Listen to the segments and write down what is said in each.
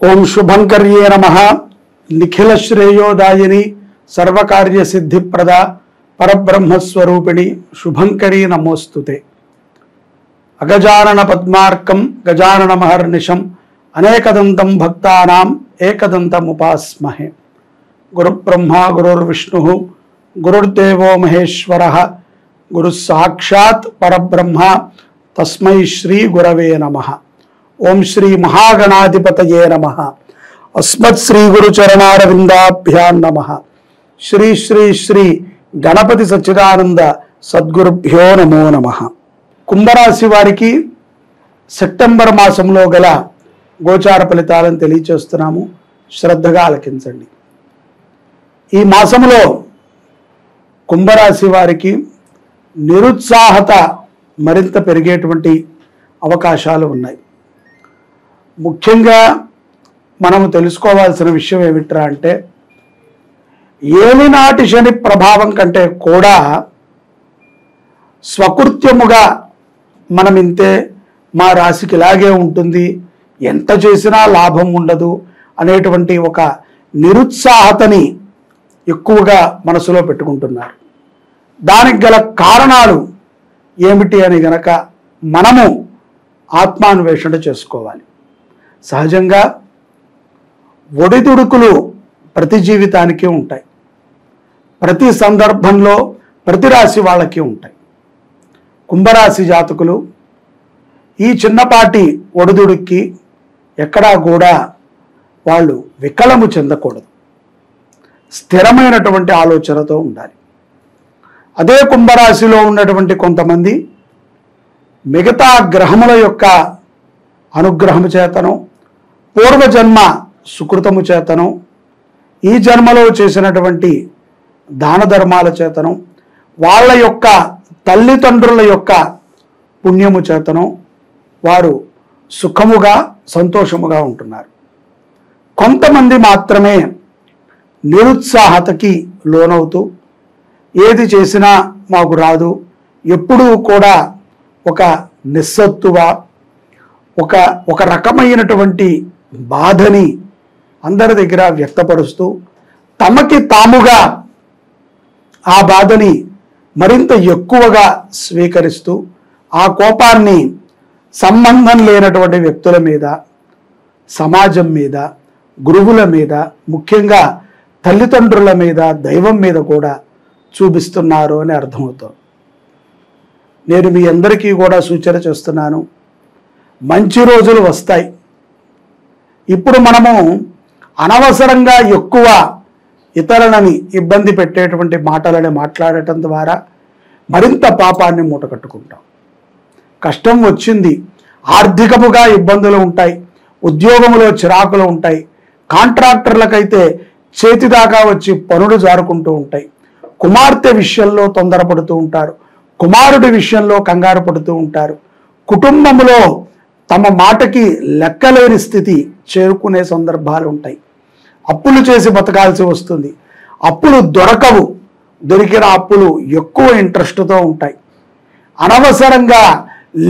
ओं शुभंकर्ये नमः। निखिल श्रेयोदायिनी सर्वकार्य सिद्धिप्रदा परब्रह्मस्वरूपिणी शुभंकरी नमोस्तुते। अगजानन पद्मार्कं गजानन महर्निशं अनेकदन्तं भक्तानां एकदन्तम् उपास्महे। गुरुब्रह्मा गुरुर्विष्णुः गुरुर्देवो महेश्वरः गुरुस्साक्षात् परब्रह्म तस्मै श्री गुरवे नमः। ओं श्री महागणाधिपतये नमः। अस्मत् श्री गुरुचरणारविंदाभ्यां नमः। श्री श्री श्री गणपति सच्चिदानंद सद्गुरुभ्यो नमो नमः। కుంభరాశి వారికి సెప్టెంబర్ మాసంలో గల గోచార ఫలితాలను తెలియజేస్తున్నాము, శ్రద్ధగా ఆలకించండి। ఈ మాసంలో కుంభరాశి వారికి నిరుత్సాహత మరింత పెరిగేటువంటి అవకాశాలు ఉన్నాయి। ముఖ్యంగా మనము తెలుసుకోవాల్సిన విషయం ఏమిట్రా అంటే, ఏలినాటి శని ప్రభావం కంటే కూడా స్వకృత్యముగా మనం ఇంతే, మా రాశికి ఇలాగే ఉంటుంది, ఎంత చేసినా లాభం ఉండదు అనేటువంటి ఒక నిరుత్సాహతని ఎక్కువగా మనసులో పెట్టుకుంటున్నారు। దానికి గల కారణాలు ఏమిటి అని గనక మనము ఆత్మాన్వేషణ చేసుకోవాలి। సహజంగా ఒడిదుడుకులు ప్రతి జీవితానికి ఉంటాయి, ప్రతి సందర్భంలో ప్రతి రాశి వాళ్ళకి ఉంటాయి। కుంభరాశి జాతకులు ఈ చిన్నపాటి ఒడిదుడుక్కి ఎక్కడా కూడా వాళ్ళు వికలము చెందకూడదు, స్థిరమైనటువంటి ఆలోచనతో ఉండాలి। అదే కుంభరాశిలో ఉన్నటువంటి కొంతమంది మిగతా గ్రహముల యొక్క అనుగ్రహము చేతను, పూర్వజన్మ సుకృతము చేతను, ఈ జన్మలో చేసినటువంటి దాన ధర్మాల చేతను, వాళ్ళ యొక్క తల్లిదండ్రుల యొక్క పుణ్యము చేతను వారు సుఖముగా సంతోషముగా ఉంటున్నారు। కొంతమంది మాత్రమే నిరుత్సాహతకి లోనవుతూ ఏది చేసినా మాకు రాదు, ఎప్పుడూ కూడా ఒక నిస్సత్తువ, ఒక రకమైనటువంటి బాధని అందరి దగ్గర వ్యక్తపరుస్తూ తమకి తాముగా ఆ బాధని మరింత ఎక్కువగా స్వీకరిస్తూ ఆ కోపాన్ని సంబంధం లేనటువంటి వ్యక్తుల మీద, సమాజం మీద, గురువుల మీద, ముఖ్యంగా తల్లిదండ్రుల మీద, దైవం మీద కూడా చూపిస్తున్నారు అని అర్థమవుతుంది। నేను మీ అందరికీ కూడా సూచన చేస్తున్నాను, మంచి రోజులు వస్తాయి। ఇప్పుడు మనము అనవసరంగా ఎక్కువ ఇతరులని ఇబ్బంది పెట్టేటువంటి మాటలని మాట్లాడటం ద్వారా మరింత పాపాన్ని మూటకట్టుకుంటాం। కష్టం వచ్చింది, ఆర్థికముగా ఇబ్బందులు ఉంటాయి, ఉద్యోగములో చిరాకులు ఉంటాయి, కాంట్రాక్టర్లకైతే చేతిదాకా వచ్చి పనులు జారుకుంటూ ఉంటాయి, కుమార్తె విషయంలో తొందరపడుతూ ఉంటారు, కుమారుడి విషయంలో కంగారు పడుతూ ఉంటారు, కుటుంబంలో తమ మాటకి లెక్కలేని స్థితి చేరుకునే సందర్భాలు ఉంటాయి, అప్పులు చేసి బతకాల్సి వస్తుంది, అప్పులు దొరకవు, దొరికిన అప్పులు ఎక్కువ ఇంట్రెస్ట్తో ఉంటాయి, అనవసరంగా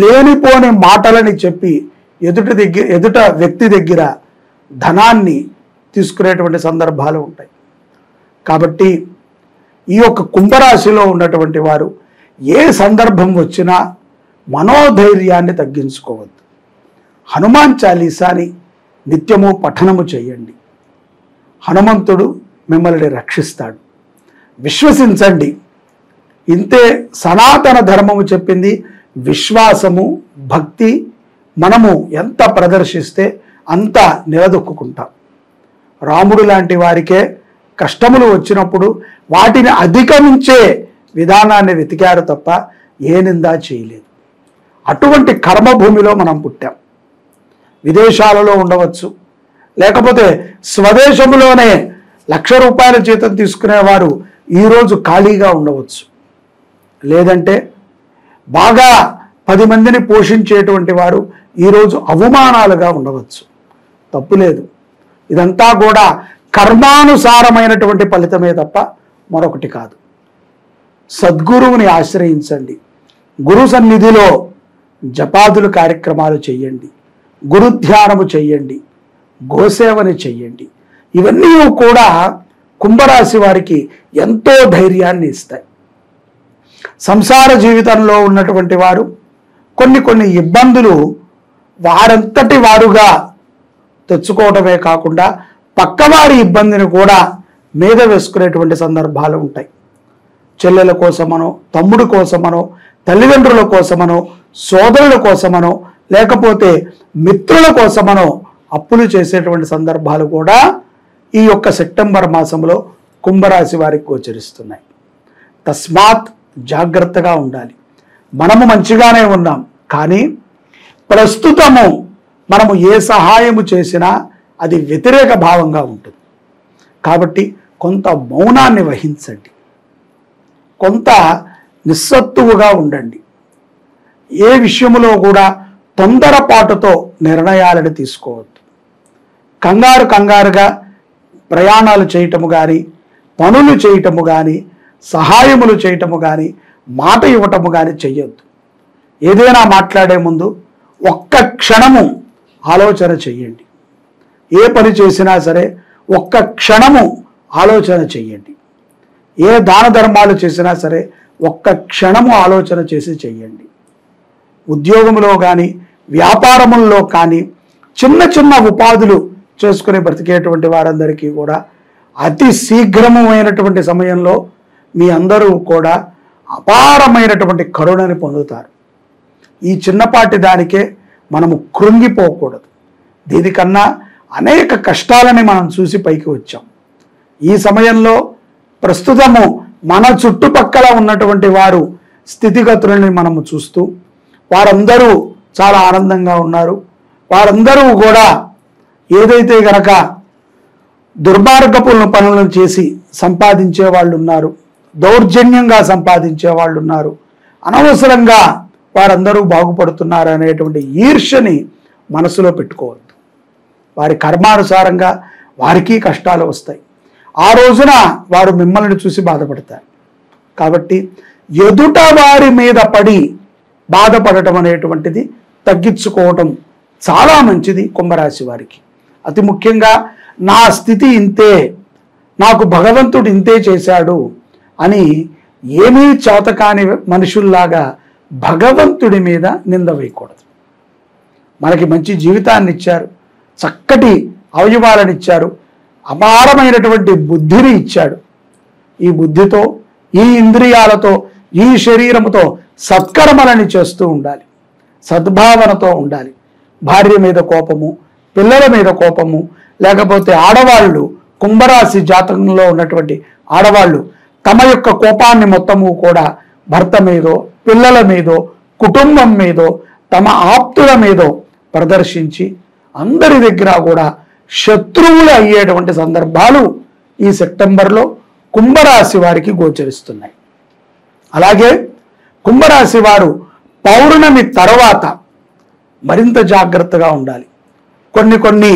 లేనిపోని మాటలని చెప్పి ఎదుట వ్యక్తి దగ్గర ధనాన్ని తీసుకునేటువంటి సందర్భాలు ఉంటాయి। కాబట్టి ఈ యొక్క కుంభరాశిలో ఉన్నటువంటి వారు ఏ సందర్భం వచ్చినా మనోధైర్యాన్ని తగ్గించుకోవద్దు। హనుమాన్ చాలీసాని నిత్యము పఠనము చేయండి, హనుమంతుడు మిమ్మల్ని రక్షిస్తాడు, విశ్వసించండి। ఇంతే సనాతన ధర్మము చెప్పింది, విశ్వాసము, భక్తి మనము ఎంత ప్రదర్శిస్తే అంత నిలదొక్కుంటాం। రాముడు లాంటి వారికే కష్టములు వచ్చినప్పుడు వాటిని అధిగమించే విధానాన్ని వెతికారు తప్ప ఏ నిందా చేయలేదు। అటువంటి కర్మభూమిలో మనం పుట్టాం। విదేశాలలో ఉండవచ్చు, లేకపోతే స్వదేశంలోనే ₹1,00,000 జీతం తీసుకునేవారు ఈరోజు ఖాళీగా ఉండవచ్చు, లేదంటే బాగా 10 మందిని పోషించేటువంటి వారు ఈరోజు అవమానాలుగా ఉండవచ్చు, తప్పులేదు। ఇదంతా కూడా కర్మానుసారమైనటువంటి ఫలితమే తప్ప మరొకటి కాదు। సద్గురువుని ఆశ్రయించండి, గురు సన్నిధిలో జపాదులు కార్యక్రమాలు చేయండి, గురు ధ్యానము చేయండి, గోసేవని చెయ్యండి. ఇవన్నీ కూడా కుంభరాశి వారికి ఎంతో ధైర్యాన్ని ఇస్తాయి. సంసార జీవితంలో ఉన్నటువంటి వారు కొన్ని ఇబ్బందులు వారంతటి వారుగా తెచ్చుకోవడమే కాకుండా పక్కవారి ఇబ్బందిని కూడా మీద వేసుకునేటువంటి సందర్భాలు ఉంటాయి. చెల్లెల కోసమనో, తమ్ముడు కోసమనో, తల్లిదండ్రుల కోసమనో, సోదరుల కోసమనో, లేకపోతే మిత్రుల కోసమనో అప్పులు చేసేటువంటి సందర్భాలు కూడా ఈ యొక్క సెప్టెంబర్ మాసంలో కుంభరాశి వారికి గోచరిస్తున్నాయి. తస్మాత్ జాగ్రత్తగా ఉండాలి. మనము మంచిగానే ఉన్నాం, కానీ ప్రస్తుతము మనము ఏ సహాయము చేసినా అది వ్యతిరేక భావంగా ఉంటుంది. కాబట్టి కొంత మౌనాన్ని వహించండి, కొంత నిస్సత్తువుగా ఉండండి. ఏ విషయములో కూడా తొందరపాటుతో నిర్ణయాలను తీసుకోవద్దు. కంగారుగా ప్రయాణాలు చేయటము కానీ, పనులు చేయటము కానీ, సహాయములు చేయటము కానీ, మాట ఇవ్వటము కానీ చెయ్యొద్దు. ఏదైనా మాట్లాడే ముందు ఒక్క క్షణము ఆలోచన చెయ్యండి. ఏ పని చేసినా సరే ఒక్క క్షణము ఆలోచన చెయ్యండి. ఏ దాన ధర్మాలు చేసినా సరే ఒక్క క్షణము ఆలోచన చేసి చెయ్యండి. ఉద్యోగంలో కానీ, వ్యాపారముల్లో కానీ, చిన్న ఉపాధులు చేసుకుని బ్రతికేటువంటి వారందరికీ కూడా అతి శీఘ్రమైనటువంటి సమయంలో మీ అందరూ కూడా అపారమైనటువంటి కరుణని పొందుతారు. ఈ చిన్నపాటి దానికే మనము కృంగిపోకూడదు. దీనికన్నా అనేక కష్టాలని మనం చూసి పైకి వచ్చాం. ఈ సమయంలో ప్రస్తుతము మన చుట్టుపక్కల ఉన్నటువంటి వారు స్థితిగతులని మనము చూస్తూ వారందరూ చాలా ఆనందంగా ఉన్నారు. వారందరూ కూడా ఏదైతే గనక దుర్మార్గపు పనులను చేసి సంపాదించే వాళ్ళు ఉన్నారు, దౌర్జన్యంగా సంపాదించే వాళ్ళు ఉన్నారు, అనవసరంగా వారందరూ బాగుపడుతున్నారు అనేటువంటి ఈర్ష్యని మనసులో పెట్టుకోవద్దు. వారి కర్మానుసారంగా వారికి కష్టాలు వస్తాయి. ఆ రోజున వారు మిమ్మల్ని చూసి బాధపడతారు. కాబట్టి ఎదుట వారి మీద పడి బాధపడటం అనేటువంటిది తగ్గించుకోవటం చాలా మంచిది కుంభరాశి వారికి. అతి ముఖ్యంగా నా స్థితి ఇంతే, నాకు భగవంతుడు ఇంతే చేశాడు అని ఏమీ చేతకాని మనుషుల్లాగా భగవంతుడి మీద నింద వేయకూడదు. మనకి మంచి జీవితాన్ని ఇచ్చారు, చక్కటి అవయవాలను ఇచ్చారు, అపారమైనటువంటి బుద్ధిని ఇచ్చాడు. ఈ బుద్ధితో, ఈ ఇంద్రియాలతో, ఈ శరీరముతో సత్కర్మలని చేస్తూ ఉండాలి, సద్భావనతో ఉండాలి. భార్య మీద కోపము, పిల్లల మీద కోపము, లేకపోతే ఆడవాళ్ళు, కుంభరాశి జాతకంలో ఉన్నటువంటి ఆడవాళ్ళు తమ యొక్క కోపాన్ని మొత్తము కూడా భర్త మీదో, పిల్లల మీదో, కుటుంబం మీదో, తమ ఆప్తుల మీదో ప్రదర్శించి అందరి దగ్గర కూడా శత్రువులు అయ్యేటువంటి సందర్భాలు ఈ సెప్టెంబర్లో కుంభరాశి వారికి గోచరిస్తున్నాయి. అలాగే కుంభరాశి వారు పౌర్ణమి తర్వాత మరింత జాగ్రత్తగా ఉండాలి. కొన్ని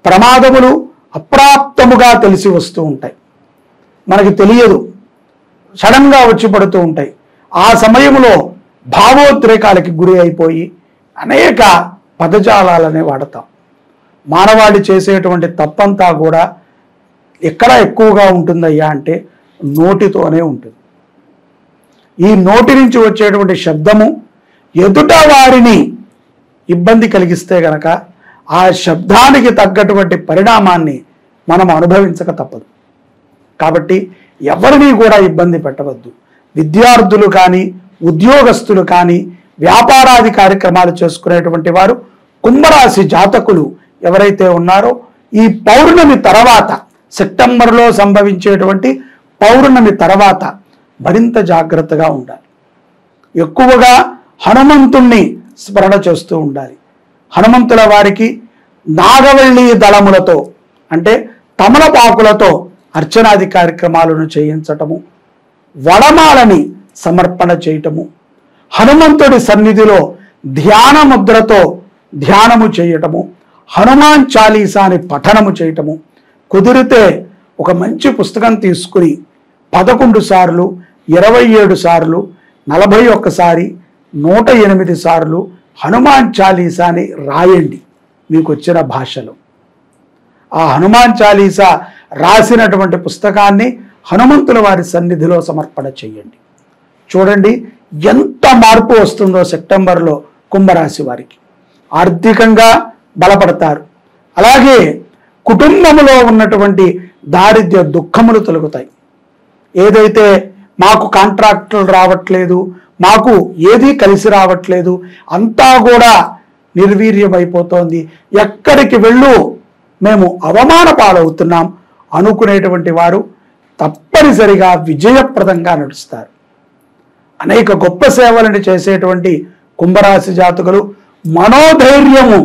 ప్రమాదములు అప్రాప్తముగా తెలిసి వస్తూ ఉంటాయి, మనకి తెలియదు, సడన్గా వచ్చి పడుతూ ఉంటాయి. ఆ సమయంలో భావోద్రేకాలకి గురి అయిపోయి అనేక పదజాలాలనే వాడతాం. మానవాళి చేసేటువంటి తప్పంతా కూడా ఎక్కడ ఎక్కువగా ఉంటుందయ్యా అంటే నోటితోనే ఉంటుంది. ఈ నోటి నుంచి వచ్చేటువంటి శబ్దము ఎదుట వారిని ఇబ్బంది కలిగిస్తే గనక ఆ శబ్దానికి తగ్గటువంటి పరిణామాన్ని మనం అనుభవించక తప్పదు. కాబట్టి ఎవరిని కూడా ఇబ్బంది పెట్టవద్దు. విద్యార్థులు కానీ, ఉద్యోగస్తులు కానీ, వ్యాపారాది కార్యక్రమాలు చేసుకునేటువంటి వారు కుంభరాశి జాతకులు ఎవరైతే ఉన్నారో ఈ పౌర్ణమి తర్వాత, సెప్టెంబర్లో సంభవించేటువంటి పౌర్ణమి తర్వాత మరింత జాగ్రత్తగా ఉండాలి. ఎక్కువగా హనుమంతుణ్ణి స్మరణ చేస్తూ ఉండాలి. హనుమంతుల వారికి నాగవల్లి దళములతో అంటే తమలపాకులతో అర్చనాది కార్యక్రమాలను చేయించటము, వడమాలని సమర్పణ చేయటము, హనుమంతుడి సన్నిధిలో ధ్యాన ముద్రతో ధ్యానము చేయటము, హనుమాన్ చాలీసాని పఠనము చేయటము, కుదిరితే ఒక మంచి పుస్తకం తీసుకుని 11 సార్లు, 27 సార్లు, 41 సారి, 108 సార్లు హనుమాన్ చాలీసాని రాయండి మీకు వచ్చిన భాషలో. ఆ హనుమాన్ చాలీసా రాసినటువంటి పుస్తకాన్ని హనుమంతుల వారి సన్నిధిలో సమర్పణ చేయండి. చూడండి ఎంత మార్పు వస్తుందో సెప్టెంబర్లో కుంభరాశి వారికి. ఆర్థికంగా బలపడతారు. అలాగే కుటుంబంలో ఉన్నటువంటి దారిద్ర్య దుఃఖములు తొలగుతాయి. ఏదైతే మాకు కాంట్రాక్టులు రావట్లేదు, మాకు ఏదీ కలిసి రావట్లేదు, అంతా కూడా నిర్వీర్యమైపోతోంది, ఎక్కడికి వెళ్ళు మేము అవమాన పాలవుతున్నాం అనుకునేటువంటి వారు తప్పనిసరిగా విజయప్రదంగా నడుస్తారు. అనేక గొప్ప సేవలను చేసేటువంటి కుంభరాశి జాతకులు మనోధైర్యము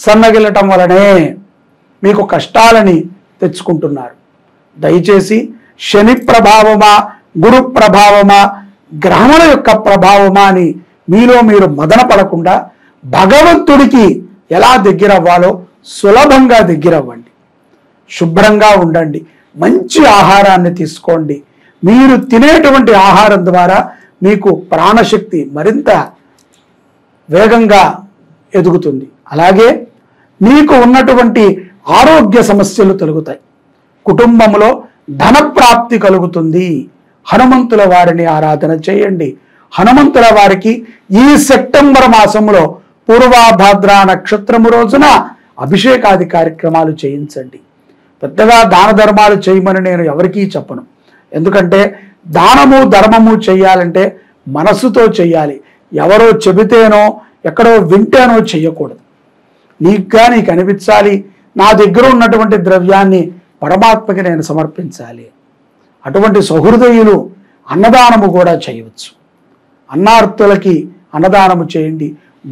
సన్నగిల్లటం వలనే మీకు కష్టాలని తెచ్చుకుంటున్నారు. దయచేసి శని ప్రభావమా, గురు ప్రభావమా, గ్రహముల యొక్క ప్రభావమా అని మీలో మీరు మదన పడకుండా భగవంతుడికి ఎలా దగ్గరవ్వాలో సులభంగా దగ్గరవ్వండి. శుభ్రంగా ఉండండి, మంచి ఆహారాన్ని తీసుకోండి. మీరు తినేటువంటి ఆహారం ద్వారా మీకు ప్రాణశక్తి మరింత వేగంగా ఎదుగుతుంది. అలాగే మీకు ఉన్నటువంటి ఆరోగ్య సమస్యలు తొలగుతాయి. కుటుంబంలో ధనప్రాప్తి కలుగుతుంది. హనుమంతుల వారిని ఆరాధన చేయండి. హనుమంతుల వారికి ఈ సెప్టెంబర్ మాసంలో పూర్వభాద్ర నక్షత్రము రోజున అభిషేకాది కార్యక్రమాలు చేయించండి. పెద్దగా దాన ధర్మాలు చేయమని నేను ఎవరికీ చెప్పను. ఎందుకంటే దానము ధర్మము చేయాలంటే మనస్సుతో చేయాలి. ఎవరో చెబితేనో ఎక్కడో వింటేనో చెయ్యకూడదు. నీకు అనిపించాలి, నా దగ్గర ఉన్నటువంటి ద్రవ్యాన్ని పరమాత్మకి నేను సమర్పించాలి. అటువంటి సహృదయులు అన్నదానము కూడా చేయవచ్చు. అన్నార్తులకి అన్నదానము చేయండి.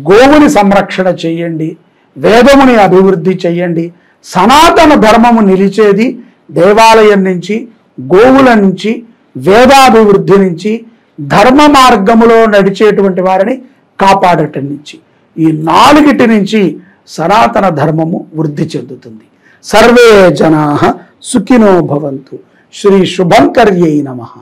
గోవుని సంరక్షణ చేయండి. వేదముని అభివృద్ధి చేయండి. సనాతన ధర్మము నిలిచేది దేవాలయం నుంచి, గోవుల నుంచి, వేదాభివృద్ధి నుంచి, ధర్మ మార్గములో నడిచేటువంటి వారిని కాపాడటం నుంచి, ఈ నాలుగిటి నుంచి సనాతన ధర్మము వృద్ధి చెందుతుంది. సర్వే జనాః సుఖినో భవంతు. శ్రీ శుభంకర్యై నమః.